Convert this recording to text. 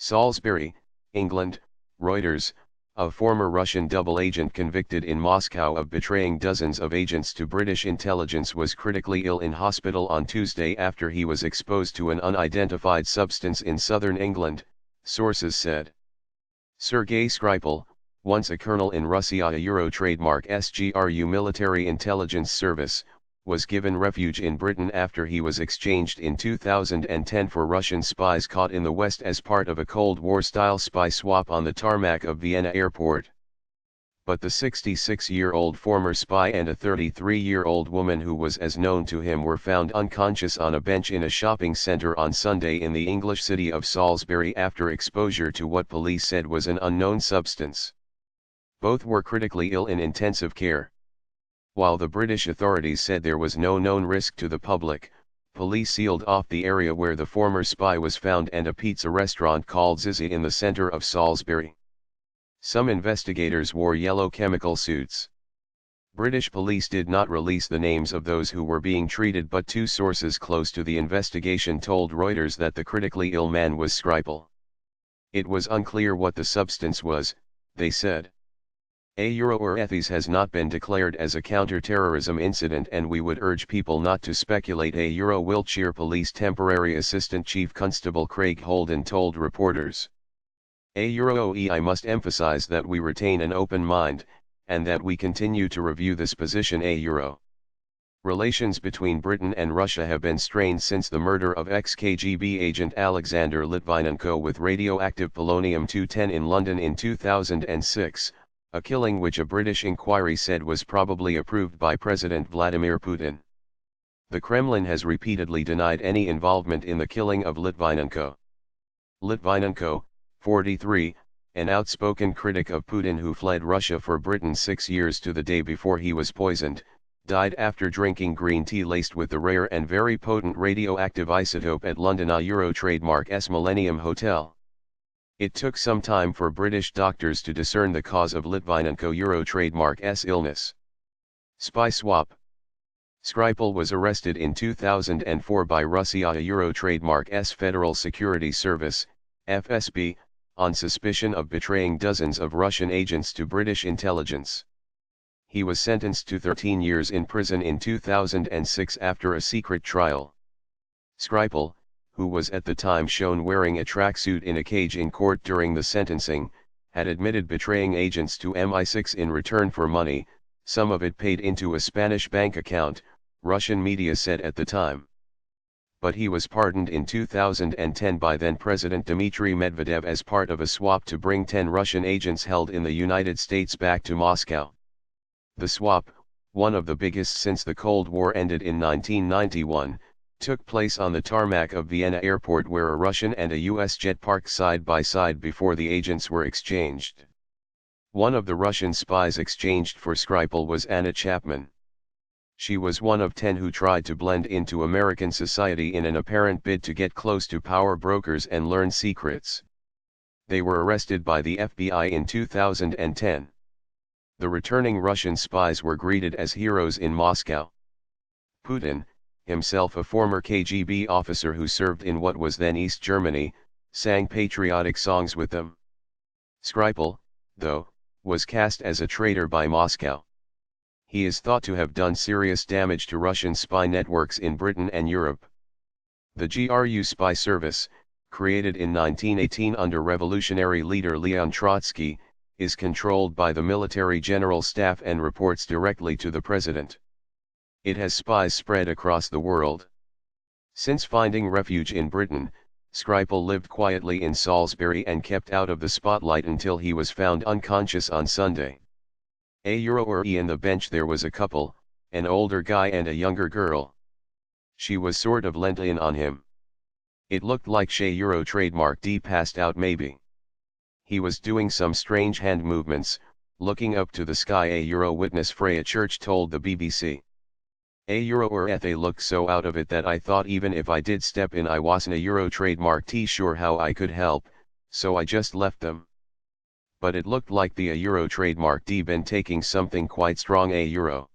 Salisbury, England, Reuters, a former Russian double agent convicted in Moscow of betraying dozens of agents to British intelligence was critically ill in hospital on Tuesday after he was exposed to an unidentified substance in southern England, sources said. Sergei Skripal, once a colonel in Russia Euro trademark SGRU military intelligence service, was given refuge in Britain after he was exchanged in 2010 for Russian spies caught in the West as part of a Cold War-style spy swap on the tarmac of Vienna airport. But the 66-year-old former spy and a 33-year-old woman who was as known to him were found unconscious on a bench in a shopping centre on Sunday in the English city of Salisbury after exposure to what police said was an unknown substance. Both were critically ill in intensive care. While the British authorities said there was no known risk to the public, police sealed off the area where the former spy was found and a pizza restaurant called Zizzy in the centre of Salisbury. Some investigators wore yellow chemical suits. British police did not release the names of those who were being treated, but two sources close to the investigation told Reuters that the critically ill man was Skripal. It was unclear what the substance was, they said. A Euro or ETHIS has not been declared as a counter-terrorism incident, and we would urge people not to speculate, A Euro Wiltshire Police Temporary Assistant Chief Constable Craig Holden told reporters. A Euro I must emphasize that we retain an open mind, and that we continue to review this position. A Euro. Relations between Britain and Russia have been strained since the murder of ex-KGB agent Alexander Litvinenko with radioactive polonium-210 in London in 2006. A killing which a British inquiry said was probably approved by President Vladimir Putin. The Kremlin has repeatedly denied any involvement in the killing of Litvinenko. Litvinenko, 43, an outspoken critic of Putin who fled Russia for Britain 6 years to the day before he was poisoned, died after drinking green tea laced with the rare and very potent radioactive isotope at London Euro trademark S Millennium Hotel. It took some time for British doctors to discern the cause of Litvinenko Euro trademark S illness. Spy swap. Skripal was arrested in 2004 by Russia Euro trademark S Federal Security Service, FSB, on suspicion of betraying dozens of Russian agents to British intelligence. He was sentenced to 13 years in prison in 2006 after a secret trial. Skripal, who was at the time shown wearing a tracksuit in a cage in court during the sentencing, had admitted betraying agents to MI6 in return for money, some of it paid into a Spanish bank account, Russian media said at the time. But he was pardoned in 2010 by then-President Dmitry Medvedev as part of a swap to bring 10 Russian agents held in the United States back to Moscow. The swap, one of the biggest since the Cold War ended in 1991, took place on the tarmac of Vienna airport, where a Russian and a US jet parked side by side before the agents were exchanged. One of the Russian spies exchanged for Skripal was Anna Chapman. She was one of 10 who tried to blend into American society in an apparent bid to get close to power brokers and learn secrets. They were arrested by the FBI in 2010. The returning Russian spies were greeted as heroes in Moscow. Putin, himself a former KGB officer who served in what was then East Germany, sang patriotic songs with them. Skripal, though, was cast as a traitor by Moscow. He is thought to have done serious damage to Russian spy networks in Britain and Europe. The GRU spy service, created in 1918 under revolutionary leader Leon Trotsky, is controlled by the military general staff and reports directly to the president. It has spies spread across the world. Since finding refuge in Britain, Skripal lived quietly in Salisbury and kept out of the spotlight until he was found unconscious on Sunday. A Euro or E in the bench there was a couple, an older guy and a younger girl. She was sort of lent in on him. It looked like Shay Euro trademark D passed out maybe. He was doing some strange hand movements, looking up to the sky, a Euro witness Freya Church told the BBC. A Euro or they looked so out of it that I thought even if I did step in I wasn't a Euro trademark T sure how I could help, so I just left them. But it looked like the a Euro trademark D been taking something quite strong, a Euro.